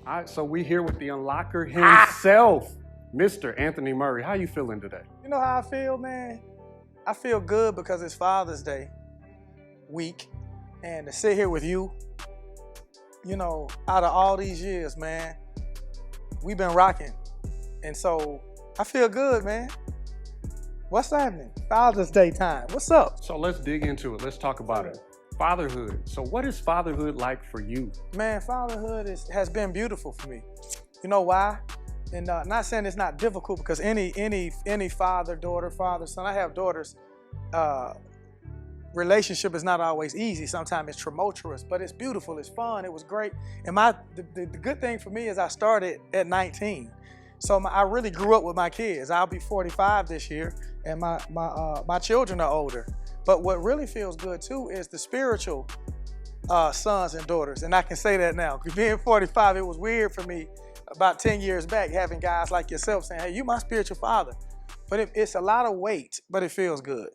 All right, so we here with the unlocker himself, Mr. Anthony Murray. How you feeling today? You know how I feel, man? I feel good because it's Father's Day week. And to sit here with you, you know, out of all these years, man, we've been rocking. And so I feel good, man. What's happening? Father's Day time. What's up? So let's dig into it. Let's talk about it. Fatherhood. So what is fatherhood like for you? Man, fatherhood has been beautiful for me. You know why? And not saying it's not difficult, because any father, daughter, father, son, I have daughters, relationship is not always easy. Sometimes it's tumultuous, but it's beautiful, it's fun, it was great. And the good thing for me is I started at 19. So I really grew up with my kids. I'll be 45 this year, and my children are older. But what really feels good too is the spiritual sons and daughters. And I can say that now, because being 45, it was weird for me about 10 years back, having guys like yourself saying, hey, you my spiritual father. But it's a lot of weight, but it feels good.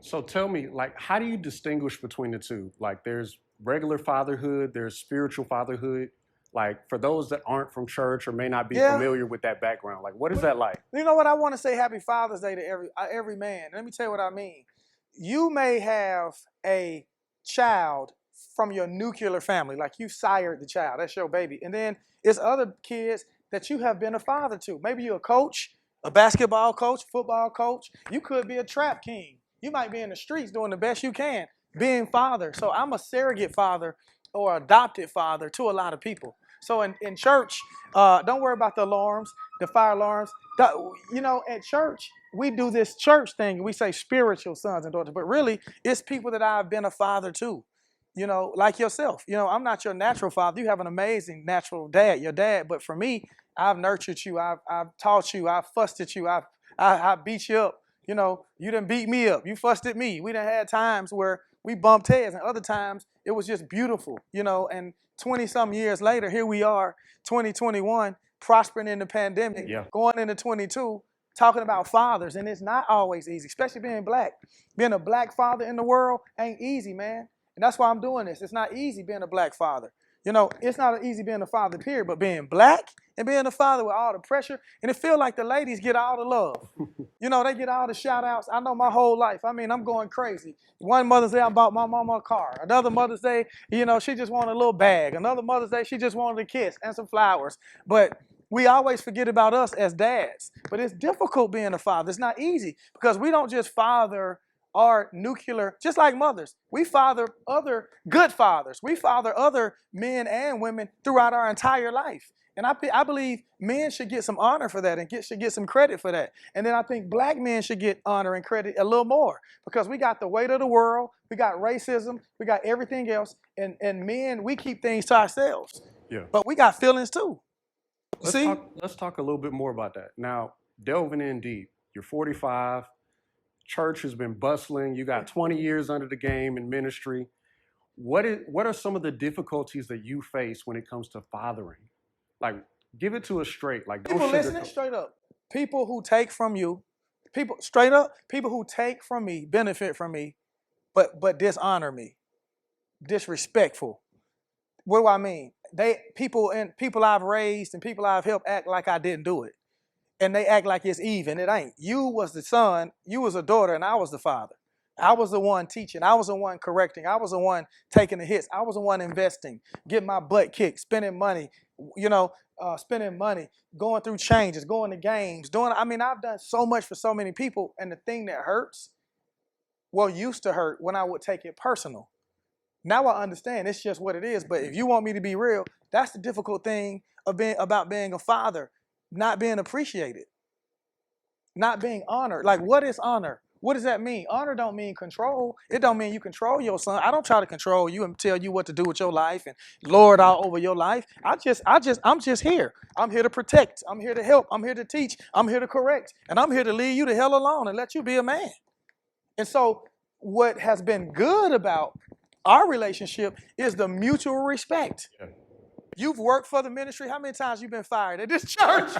So tell me, like, how do you distinguish between the two? Like, there's regular fatherhood, there's spiritual fatherhood. Like, for those that aren't from church or may not be familiar with that background, like, what is that like? You know what? I want to say Happy Father's Day to every man. Let me tell you what I mean. You may have a child from your nuclear family, like you sired the child, that's your baby. And then it's other kids that you have been a father to. Maybe you're a coach, a basketball coach, football coach. You could be a trap king. You might be in the streets doing the best you can, being father. So I'm a surrogate father or adopted father to a lot of people. So in church, don't worry about the alarms, the fire alarms. You know, at church, we do this church thing. We say spiritual sons and daughters, but really it's people that I've been a father to. You know, like yourself. You know, I'm not your natural father. You have an amazing natural dad, your dad. But for me, I've nurtured you. I've taught you. I've fussed at you. I beat you up. You know, you done beat me up. You fussed at me. We done had times where we bumped heads, and other times it was just beautiful. You know, and 20-some years later, here we are, 2021, prospering in the pandemic, going into 22, talking about fathers, and it's not always easy, especially being black. Being a black father in the world ain't easy, man. And that's why I'm doing this. It's not easy being a black father. You know, it's not easy being a father, period, but being black and being a father with all the pressure, and it feels like the ladies get all the love. You know, they get all the shout outs. I know my whole life. I mean, I'm going crazy. One Mother's Day, I bought my mama a car. Another Mother's Day, you know, she just wanted a little bag. Another Mother's Day, she just wanted a kiss and some flowers. But we always forget about us as dads. But it's difficult being a father. It's not easy, because we don't just father our nuclear, just like mothers. We father other good fathers. We father other men and women throughout our entire life. And I believe men should get some honor for that, and should get some credit for that. And then I think black men should get honor and credit a little more, because we got the weight of the world, we got racism, we got everything else. And men, we keep things to ourselves. Yeah. But we got feelings too. Let's talk a little bit more about that. Now, delving in deep, you're 45. Church has been bustling. You got 20 years under the game in ministry. What are some of the difficulties that you face when it comes to fathering? Like, give it to us straight. Like, people listening straight up. People who take from you, people straight up, people who take from me, benefit from me, but dishonor me, disrespectful. What do I mean? People I've raised and people I've helped act like I didn't do it. And they act like it's even. It ain't. You was the son, you was a daughter, and I was the father. I was the one teaching. I was the one correcting. I was the one taking the hits. I was the one investing, getting my butt kicked, spending money, spending money, going through changes, going to games, I've done so much for so many people. And the thing that hurts, used to hurt when I would take it personal. Now I understand it's just what it is. But if you want me to be real, that's the difficult thing about being a father. Not being appreciated, not being honored. Like, what is honor? What does that mean? Honor don't mean control. It don't mean you control your son. I don't try to control you and tell you what to do with your life and lord all over your life. I'm just here. I'm here to protect. I'm here to help. I'm here to teach. I'm here to correct. And I'm here to leave you the hell alone and let you be a man. And so what has been good about our relationship is the mutual respect. Yeah. You've worked for the ministry. How many times you been fired at this church?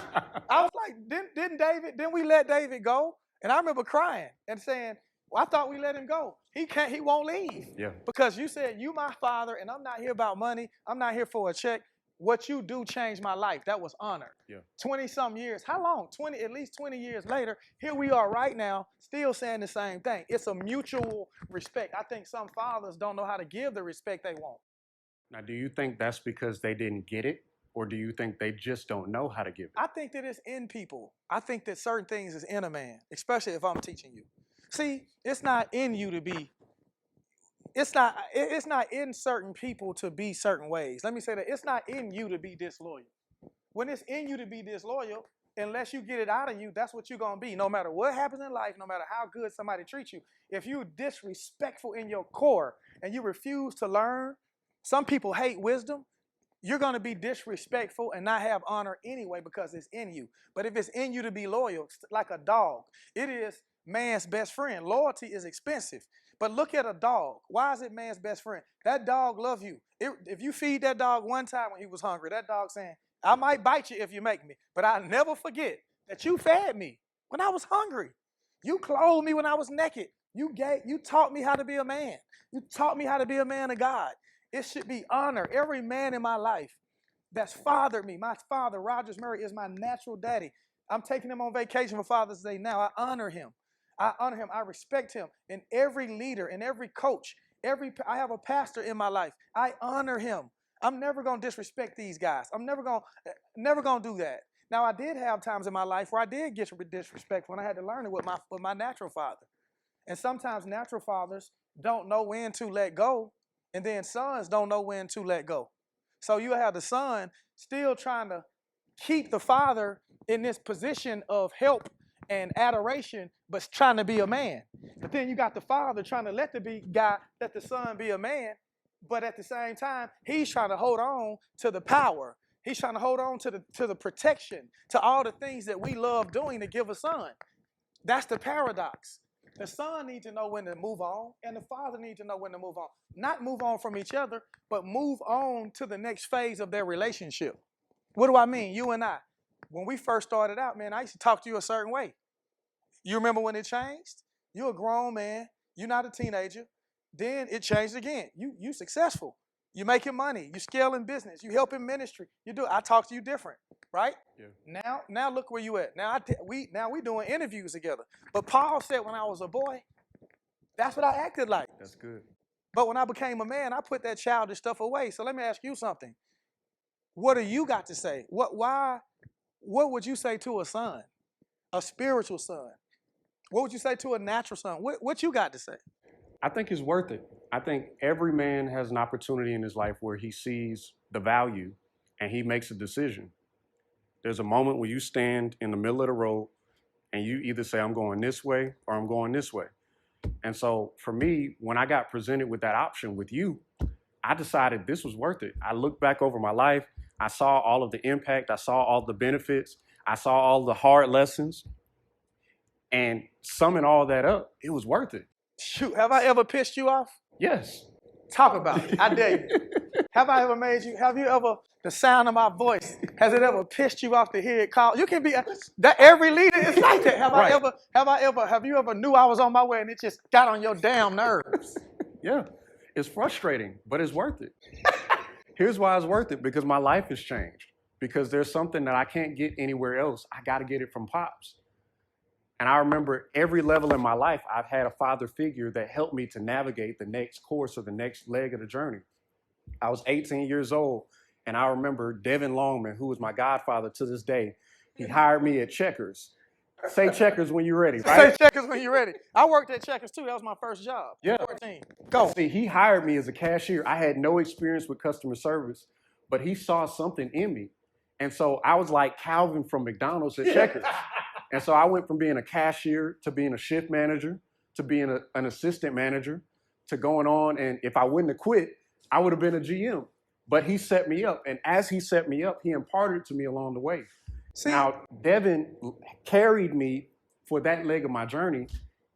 I was like, didn't we let David go? And I remember crying and saying, well, I thought we let him go. He won't leave. Yeah. Because you said, you my father, and I'm not here about money. I'm not here for a check. what you do changed my life. That was honor. Yeah. 20-some years. How long? At least 20 years later, here we are right now, still saying the same thing. It's a mutual respect. I think some fathers don't know how to give the respect they want. Now, do you think that's because they didn't get it, or do you think they just don't know how to give it? I think that it's in people. I think that certain things is in a man, especially if I'm teaching you. See, it's not in you to be. It's not in certain people to be certain ways. Let me say that it's not in you to be disloyal. When it's in you to be disloyal, unless you get it out of you, that's what you're going to be. No matter what happens in life, no matter how good somebody treats you, if you're disrespectful in your core and you refuse to learn, some people hate wisdom, you're going to be disrespectful and not have honor anyway because it's in you. But if it's in you to be loyal, like a dog, it is man's best friend. Loyalty is expensive. But look at a dog. Why is it man's best friend? That dog loves you. If you feed that dog one time when he was hungry, that dog saying, I might bite you if you make me, but I'll never forget that you fed me when I was hungry. You clothed me when I was naked. You taught me how to be a man. You taught me how to be a man of God. It should be honor. Every man in my life that's fathered me. My father, Rogers Murray, is my natural daddy. I'm taking him on vacation for Father's Day now. I honor him. I respect him. And every leader and every coach, I have a pastor in my life. I honor him. I'm never going to disrespect these guys. I'm never going to do that. Now, I did have times in my life where I did get disrespectful and I had to learn it with my natural father. And sometimes natural fathers don't know when to let go, and then sons don't know when to let go. So you have the son still trying to keep the father in this position of help and adoration, but trying to be a man. But then you got the father trying to let the son be a man, but at the same time, he's trying to hold on to the power. He's trying to hold on to the protection, to all the things that we love doing to give a son. That's the paradox. The son needs to know when to move on, and the father needs to know when to move on. Not move on from each other, but move on to the next phase of their relationship. What do I mean? You and I. When we first started out, man, I used to talk to you a certain way. You remember when it changed? You're a grown man. You're not a teenager. Then it changed again. You successful. You making money. You scaling business. You helping ministry. I talk to you different, right? Yeah. Now look where you at. Now we doing interviews together. But Paul said when I was a boy, that's what I acted like. That's good. But when I became a man, I put that childish stuff away. So let me ask you something. What do you got to say? What would you say to a son, a spiritual son? What would you say to a natural son? What you got to say? I think it's worth it. I think every man has an opportunity in his life where he sees the value and he makes a decision. There's a moment where you stand in the middle of the road and you either say, I'm going this way or I'm going this way. And so for me, when I got presented with that option with you, I decided this was worth it. I looked back over my life. I saw all of the impact. I saw all the benefits. I saw all the hard lessons. And summing all that up, it was worth it. Shoot, have I ever pissed you off? Yes. Talk about it. I dare you. Have you ever, the sound of my voice, has it ever pissed you off to hear it called? You can be, every leader is like that. Have you ever knew I was on my way and it just got on your damn nerves? Yeah. It's frustrating, but it's worth it. Here's why it's worth it, because my life has changed. Because there's something that I can't get anywhere else. I got to get it from Pops. And I remember every level in my life, I've had a father figure that helped me to navigate the next course or the next leg of the journey. I was 18 years old, and I remember Devin Longman, who was my godfather to this day. He hired me at Checkers. Say Checkers when you're ready, right? Say Checkers when you're ready. I worked at Checkers too. That was my first job. Yeah. 14. Go. See, he hired me as a cashier. I had no experience with customer service, but he saw something in me. And so I was like Calvin from McDonald's at Checkers. And so I went from being a cashier to being a shift manager to being an assistant manager to going on. And if I wouldn't have quit, I would have been a GM. But he set me up. And as he set me up, he imparted to me along the way. See, now, Devin carried me for that leg of my journey.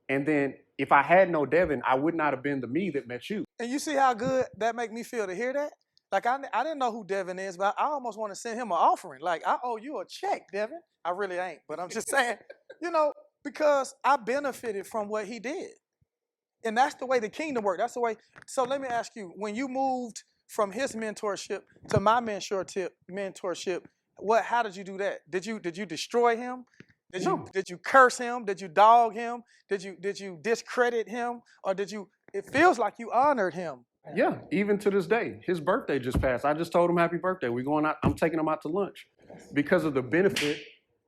And then if I had no Devin, I would not have been the me that met you. And you see how good that make me feel to hear that? Like, I didn't know who Devin is, but I almost want to send him an offering. Like, I owe you a check, Devin. I really ain't, but I'm just saying, because I benefited from what he did. And that's the way the kingdom worked. That's the way. So let me ask you, when you moved from his mentorship to my mentorship. How did you do that? Did you destroy him? No. Did you curse him? Did you dog him? Did you discredit him? Or did you, it feels like you honored him. Yeah, even to this day. His birthday just passed. I just told him happy birthday. We're going out, I'm taking him out to lunch because of the benefit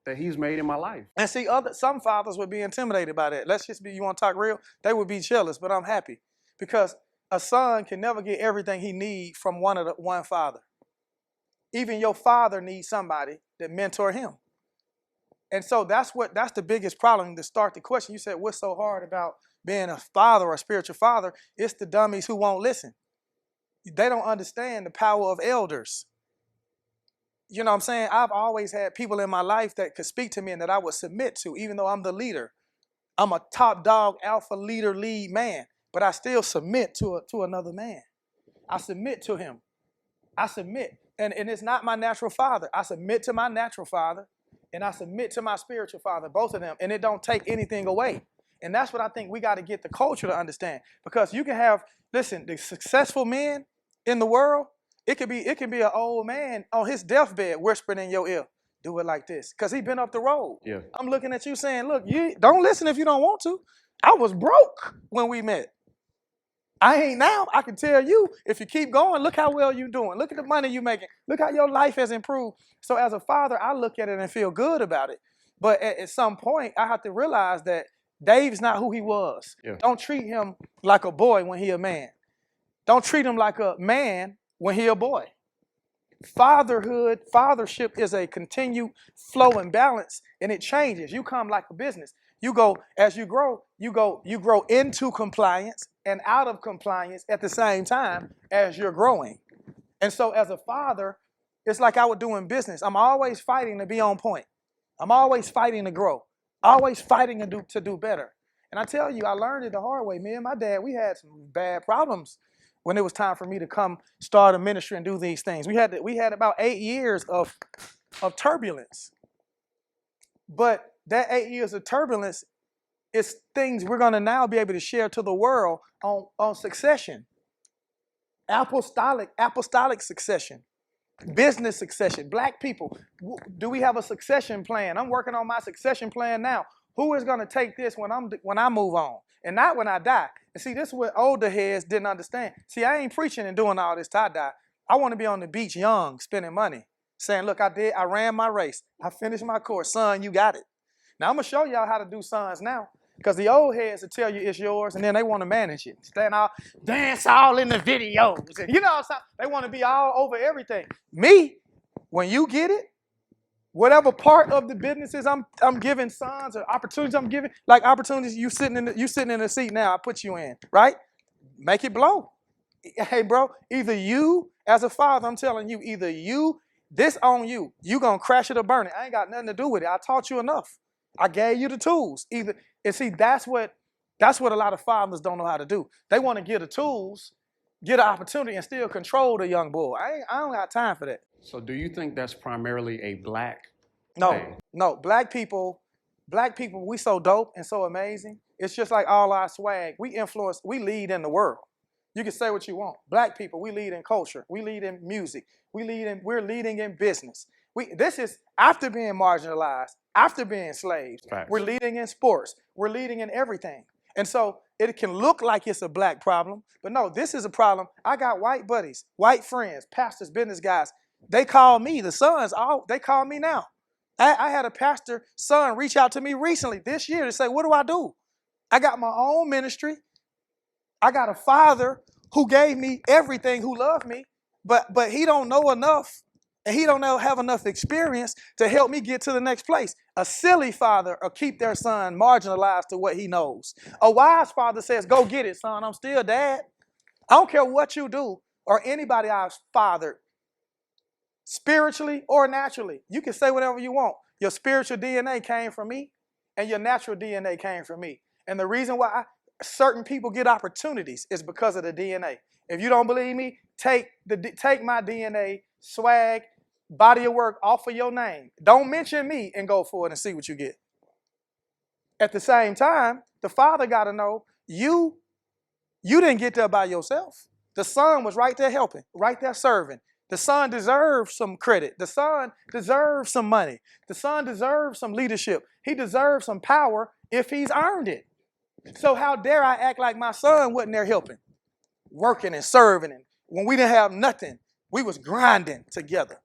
that he's made in my life. And see, some fathers would be intimidated by that. Let's just be, you want to talk real? They would be jealous, but I'm happy because a son can never get everything he needs from one father. Even your father needs somebody that mentor him. And so that's the biggest problem to start the question. You said, what's so hard about being a father or a spiritual father? It's the dummies who won't listen. They don't understand the power of elders. You know what I'm saying? I've always had people in my life that could speak to me and that I would submit to, even though I'm the leader. I'm a top dog, alpha leader, lead man, but I still submit to another man. I submit to him. I submit. And it's not my natural father. I submit to my natural father and I submit to my spiritual father, both of them, and it don't take anything away. And that's what I think we got to get the culture to understand. Because you can have, listen, the successful men in the world, it could be an old man on his deathbed whispering in your ear, do it like this, because he been up the road. Yeah. I'm looking at you saying, look, you don't listen if you don't want to. I was broke when we met. I ain't now. I can tell you, if you keep going, look how well you're doing. Look at the money you're making. Look how your life has improved. So as a father, I look at it and feel good about it. But at some point, I have to realize that Dave's not who he was. Yeah. Don't treat him like a boy when he a man. Don't treat him like a man when he a boy. Fathership is a continued flow and balance, and it changes. You come like a business. You go, as you grow into compliance and out of compliance at the same time as you're growing. And so as a father, it's like I would do in business. I'm always fighting to be on point. I'm always fighting to grow. Always fighting to do better. And I tell you, I learned it the hard way. Me and my dad, we had some bad problems when it was time for me to come start a ministry and do these things. We had about 8 years of turbulence. But that 8 years of turbulence is things we're going to now be able to share to the world on succession. Apostolic succession. Business succession. Black people, do we have a succession plan? I'm working on my succession plan now. Who is going to take this when I move on? And not when I die. And see, this is what older heads didn't understand. See, I ain't preaching and doing all this till I die. I want to be on the beach young, spending money. Saying, look, I ran my race. I finished my course. Son, you got it. Now, I'm going to show y'all how to do sons now. Because the old heads will tell you it's yours, and then they want to manage it. Stand out, dance all in the videos. And you know what I'm saying? They want to be all over everything. Me, when you get it, whatever part of the businesses I'm giving sons or opportunities I'm giving, like opportunities you sitting in the seat now, I put you in, right? Make it blow. Hey, bro, either you, as a father, I'm telling you, either you, this on you. You gonna crash it or burn it. I ain't got nothing to do with it. I taught you enough. I gave you the tools. And see, that's what a lot of fathers don't know how to do. They want to get the tools, get an opportunity, and still control the young boy. I don't got time for that. So do you think that's primarily a black thing? No. Black people, we so dope and so amazing. It's just like all our swag. We lead in the world. You can say what you want. Black people, we lead in culture. We lead in music. We're leading in business. This is after being marginalized, after being slaves. Facts. We're leading in sports. We're leading in everything. And so it can look like it's a black problem, but no, this is a problem. I got white buddies, white friends, pastors, business guys. They call me, the sons, they call me now. I had a pastor son reach out to me recently this year to say, what do I do? I got my own ministry. I got a father who gave me everything, who loved me, but he don't know enough. And he don't have enough experience to help me get to the next place. A silly father will keep their son marginalized to what he knows. A wise father says, go get it, son. I'm still dad. I don't care what you do or anybody I've fathered, spiritually or naturally. You can say whatever you want. Your spiritual DNA came from me and your natural DNA came from me. And the reason why certain people get opportunities is because of the DNA. If you don't believe me, take my DNA, swag, body of work off of your name. Don't mention me and go for it and see what you get. At the same time, the father got to know you didn't get there by yourself. The son was right there helping, right there serving. The son deserves some credit. The son deserves some money. The son deserves some leadership. He deserves some power if he's earned it. So how dare I act like my son wasn't there helping, working and serving. And when we didn't have nothing, we was grinding together.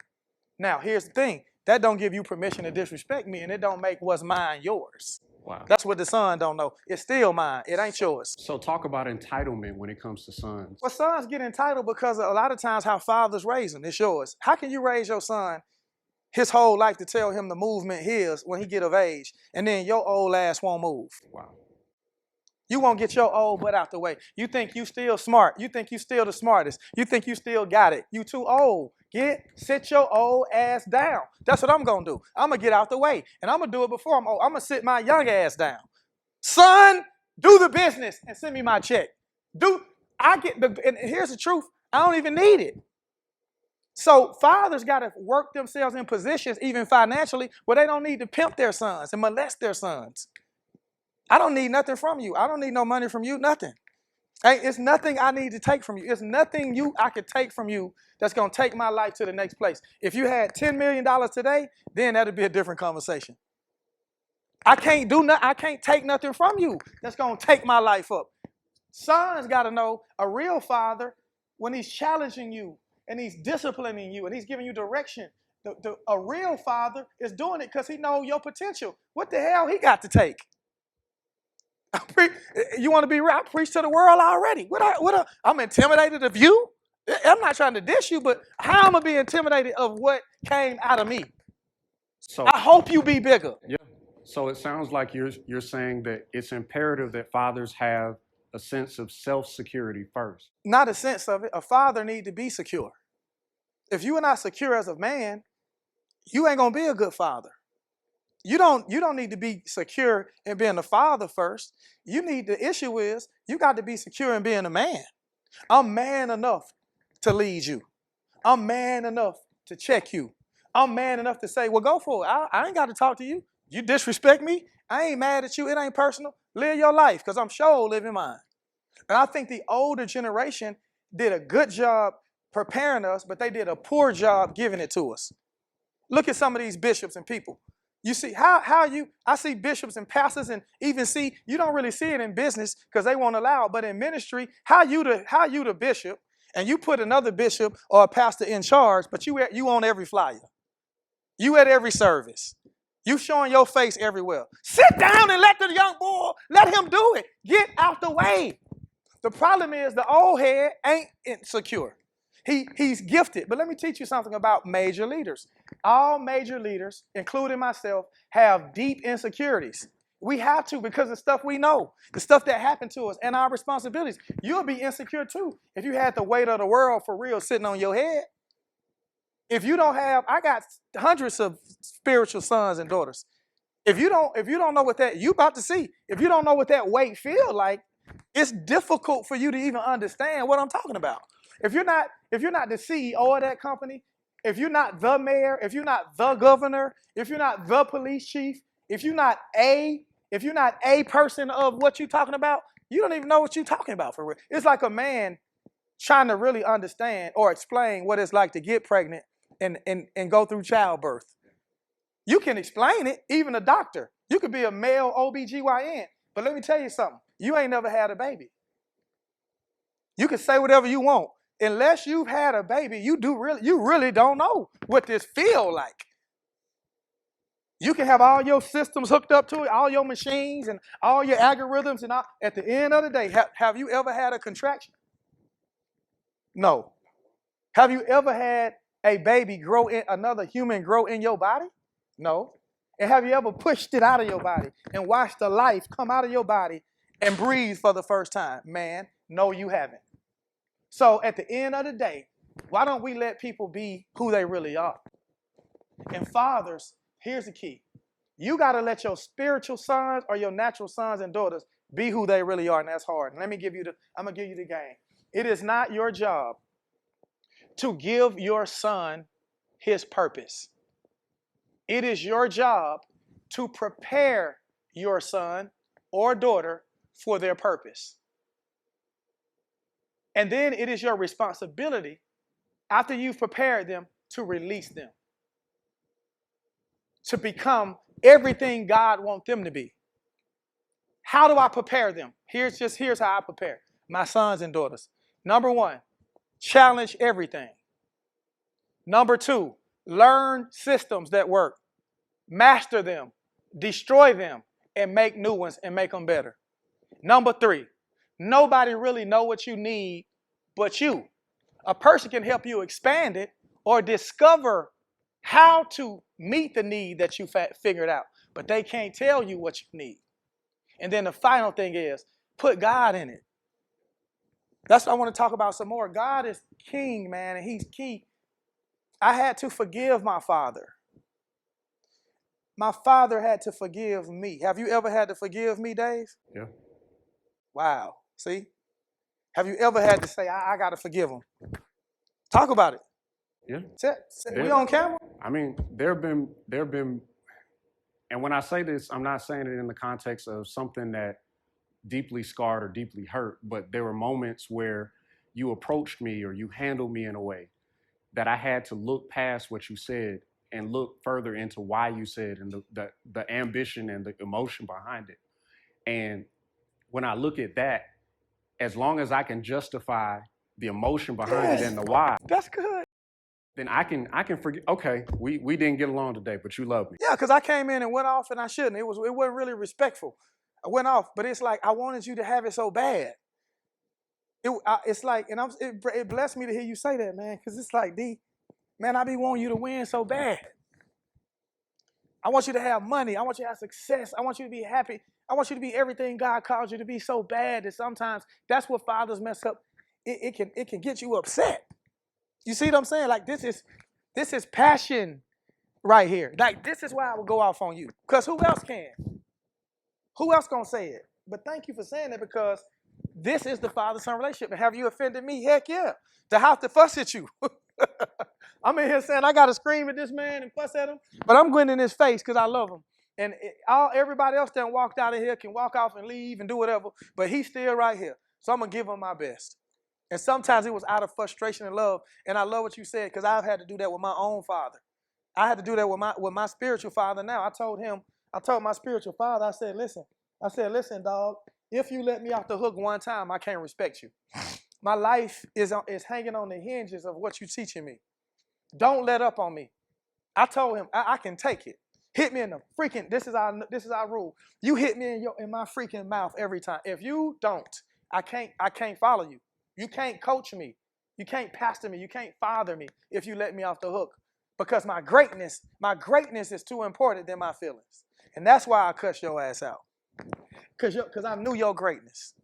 Now, here's the thing. That don't give you permission to disrespect me, and it don't make what's mine yours. Wow. That's what the son don't know. It's still mine. It ain't yours. So talk about entitlement when it comes to sons. Well, sons get entitled because a lot of times how fathers raise them. It's yours. How can you raise your son his whole life to tell him the movement his when he get of age, and then your old ass won't move? Wow. You won't get your old butt out the way. You think you still smart. You think you still the smartest. You think you still got it. You too old. Sit your old ass down. That's what I'm going to do. I'm going to get out the way. And I'm going to do it before I'm old. I'm going to sit my young ass down. Son, do the business and send me my check. And here's the truth. I don't even need it. So fathers got to work themselves in positions, even financially, where they don't need to pimp their sons and molest their sons. I don't need nothing from you. I don't need no money from you, nothing. Hey, it's nothing I need to take from you. It's nothing I could take from you that's going to take my life to the next place. If you had $10 million today, then that'd be a different conversation. I can't take nothing from you that's going to take my life up. Sons got to know a real father, when he's challenging you and he's disciplining you and he's giving you direction, a real father is doing it because he knows your potential. What the hell he got to take? You want to be right? I preach to the world already. I'm intimidated of you? I'm not trying to diss you, but how am I be intimidated of what came out of me? So I hope you be bigger. Yeah. So it sounds like you're saying that it's imperative that fathers have a sense of self-security first. Not a sense of it. A father needs to be secure. If you are not secure as a man, you ain't gonna be a good father. You don't need to be secure in being a father first. The issue is you got to be secure in being a man. I'm man enough to lead you. I'm man enough to check you. I'm man enough to say, well, go for it. I ain't got to talk to you. You disrespect me, I ain't mad at you. It ain't personal. Live your life, because I'm sure living mine. And I think the older generation did a good job preparing us, but they did a poor job giving it to us. Look at some of these bishops and people. You see I see bishops and pastors, and even you don't really see it in business because they won't allow it, but in ministry, how you the bishop, and you put another bishop or a pastor in charge, but you on every flyer. You at every service. You showing your face everywhere. Sit down and let the young boy, let him do it. Get out the way. The problem is the old head ain't insecure. He's gifted. But let me teach you something about major leaders. All major leaders, including myself, have deep insecurities. We have to, because of stuff we know, the stuff that happened to us and our responsibilities. You'll be insecure too if you had the weight of the world for real sitting on your head. If you don't have, I got hundreds of spiritual sons and daughters. If you don't know what that, you about to see, if you don't know what that weight feel like, it's difficult for you to even understand what I'm talking about. If you're not the CEO of that company, if you're not the mayor, if you're not the governor, if you're not the police chief, if you're not a person of what you're talking about, you don't even know what you're talking about for real. It's like a man trying to really understand or explain what it's like to get pregnant and go through childbirth. You can explain it, even a doctor. You could be a male OBGYN, but let me tell you something. You ain't never had a baby. You can say whatever you want. Unless you've had a baby, you really don't know what this feel like. You can have all your systems hooked up to it, all your machines and all your algorithms, and all. At the end of the day, have you ever had a contraction? No. Have you ever had a baby another human grow in your body? No. And have you ever pushed it out of your body and watched the life come out of your body and breathe for the first time? Man, no, you haven't. So at the end of the day, why don't we let people be who they really are? And fathers, here's the key. You got to let your spiritual sons or your natural sons and daughters be who they really are, and that's hard. And I'm going to give you the game. It is not your job to give your son his purpose. It is your job to prepare your son or daughter for their purpose. And then it is your responsibility, after you've prepared them, to release them, to become everything God wants them to be. How do I prepare them? Here's how I prepare my sons and daughters. Number one, challenge everything. Number two, learn systems that work. Master them, destroy them, and make new ones and make them better. Number three, nobody really know what you need but you. A person can help you expand it or discover how to meet the need that you figured out, but they can't tell you what you need. And then the final thing is, put God in it. That's what I want to talk about some more. God is king, man, and he's key. I had to forgive my father. My father had to forgive me. Have you ever had to forgive me, Dave? Yeah. Wow. See? Have you ever had to say, I got to forgive him? Talk about it. Yeah. We on camera? I mean, there have been, and when I say this, I'm not saying it in the context of something that deeply scarred or deeply hurt, but there were moments where you approached me or you handled me in a way that I had to look past what you said and look further into why you said and the ambition and the emotion behind it. And when I look at that, as long as I can justify the emotion behind it and the why, that's good. Then I can forget. Okay, we didn't get along today, but you love me. Yeah, because I came in and went off and I shouldn't. It wasn't really respectful. I went off, but it's like I wanted you to have it so bad. It's like, and it blessed me to hear you say that, man, because it's like, D, man, I be wanting you to win so bad. I want you to have money. I want you to have success. I want you to be happy. I want you to be everything God calls you to be so bad that sometimes that's what fathers mess up. It can get you upset. You see what I'm saying? Like this is passion right here. Like this is why I would go off on you. Because who else can? Who else gonna say it? But thank you for saying it, because this is the father-son relationship. And have you offended me? Heck yeah. To have to fuss at you. I'm in here saying I gotta scream at this man and fuss at him, but I'm going in his face because I love him. And everybody else that walked out of here can walk off and leave and do whatever, but he's still right here. So I'm gonna give him my best. And sometimes it was out of frustration and love. And I love what you said, because I've had to do that with my own father. I had to do that with my spiritual father now. I told my spiritual father, I said, listen, dog, if you let me off the hook one time, I can't respect you. My life is hanging on the hinges of what you're teaching me. Don't let up on me. I told him, I can take it. Hit me in the freaking, this is our rule. You hit me in my freaking mouth every time. If you don't, I can't follow you. You can't coach me. You can't pastor me. You can't father me if you let me off the hook. Because my greatness is too important than my feelings. And that's why I cuss your ass out. Because I knew your greatness.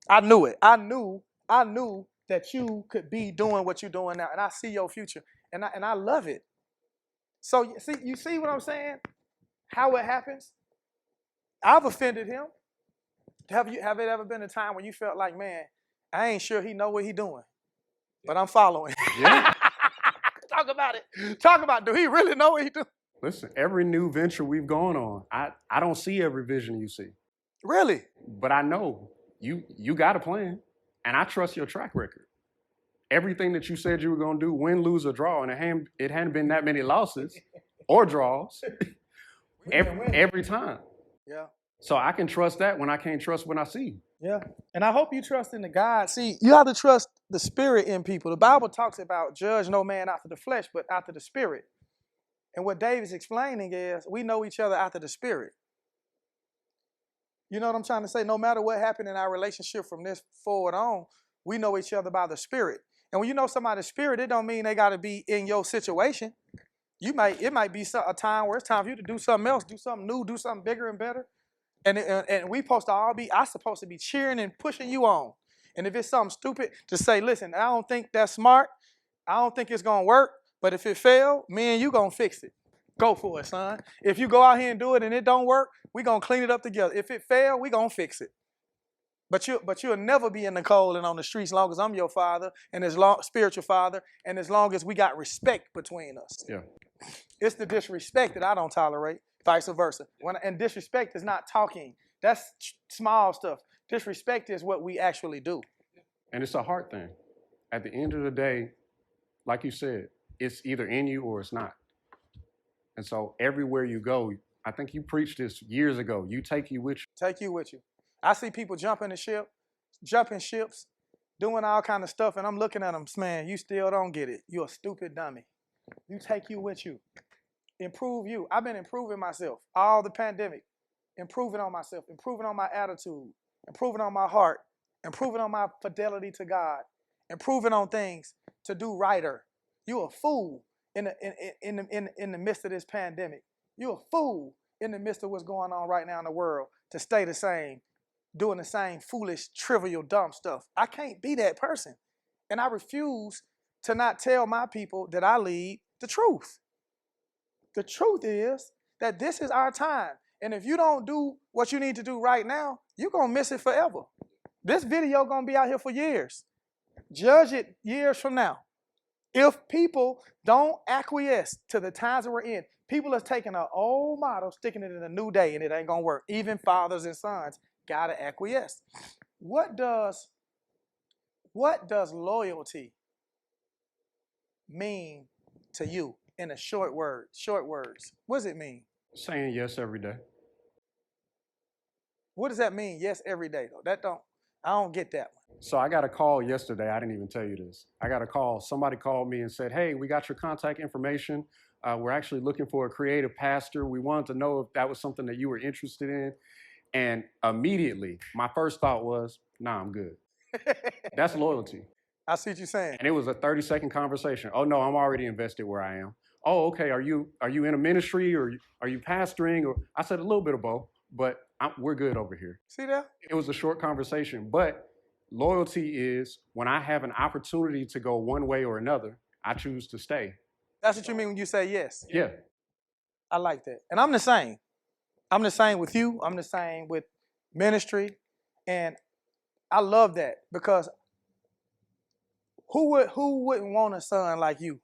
I knew it. I knew that you could be doing what you're doing now. And I see your future. And I love it. So you see what I'm saying? How it happens? I've offended him. Have it ever been a time when you felt like, man, I ain't sure he know what he doing, but I'm following. Yeah. Talk about it. Talk about, do he really know what he doing? Listen, every new venture we've gone on, I don't see every vision you see. Really? But I know you got a plan, and I trust your track record. Everything that you said you were going to do, win, lose, or draw, and it hadn't been that many losses or draws every time. Yeah. So I can trust that when I can't trust when I see. Yeah. And I hope you trust in the God. See, you have to trust the spirit in people. The Bible talks about judge no man after the flesh, but after the spirit. And what David's explaining is we know each other after the spirit. You know what I'm trying to say? No matter what happened in our relationship from this forward on, we know each other by the spirit. And when you know somebody's spirit, it don't mean they got to be in your situation. It might be a time where it's time for you to do something else, do something new, do something bigger and better. And we supposed to I'm supposed to be cheering and pushing you on. And if it's something stupid, to say, listen, I don't think that's smart. I don't think it's going to work. But if it failed, me and you going to fix it. Go for it, son. If you go out here and do it and it don't work, we going to clean it up together. If it failed, we going to fix it. But you'll never be in the cold and on the streets as long as I'm your father and spiritual father, and as long as we got respect between us. Yeah. It's the disrespect that I don't tolerate. Vice versa. And disrespect is not talking. That's small stuff. Disrespect is what we actually do. And it's a heart thing. At the end of the day, like you said, it's either in you or it's not. And so everywhere you go, I think you preached this years ago. You take you with you. Take you with you. I see people jumping ships, doing all kind of stuff, and I'm looking at them, man, you still don't get it. You're a stupid dummy. You take you with you. Improve you. I've been improving myself all the pandemic, improving on myself, improving on my attitude, improving on my heart, improving on my fidelity to God, improving on things to do righter. You're a fool in the midst of this pandemic. You're a fool in the midst of what's going on right now in the world to stay the same, doing the same foolish, trivial, dumb stuff. I can't be that person. And I refuse to not tell my people that I lead the truth. The truth is that this is our time. And if you don't do what you need to do right now, you're going to miss it forever. This video going to be out here for years. Judge it years from now. If people don't acquiesce to the times that we're in, people are taking an old model, sticking it in a new day, and it ain't going to work. Even fathers and sons got to acquiesce. What does loyalty mean to you in a short words? What does it mean? Saying yes every day. What does that mean? Yes, every day though. I don't get that one. So I got a call yesterday. I didn't even tell you this. I got a call. Somebody called me and said, hey, we got your contact information. We're actually looking for a creative pastor. We wanted to know if that was something that you were interested in. And immediately, my first thought was, nah, I'm good. That's loyalty. I see what you're saying. And it was a 30-second conversation. Oh, no, I'm already invested where I am. Oh, okay, are you in a ministry or are you pastoring? Or I said a little bit of both, but we're good over here. See that? It was a short conversation, but loyalty is when I have an opportunity to go one way or another, I choose to stay. That's what you mean when you say yes? Yeah. I like that. And I'm the same. I'm the same with you. I'm the same with ministry. And I love that because who wouldn't want a son like you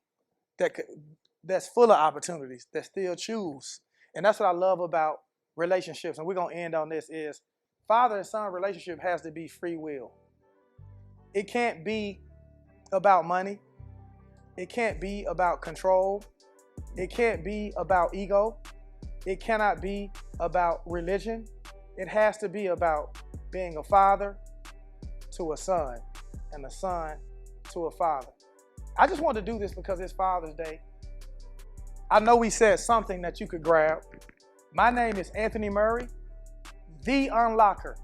that's full of opportunities, that still choose? And that's what I love about relationships. And we're going to end on this is father and son relationship has to be free will. It can't be about money. It can't be about control. It can't be about ego. It cannot be about religion. It has to be about being a father to a son and a son to a father. I just want to do this because it's Father's Day. I know we said something that you could grab. My name is Anthony Murray, the Unlocker.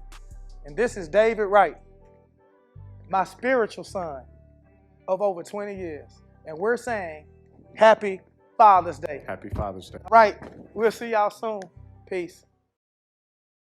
And this is David Wright, my spiritual son of over 20 years. And we're saying Happy Father's Day. Happy Father's Day. All right, we'll see y'all soon. Peace.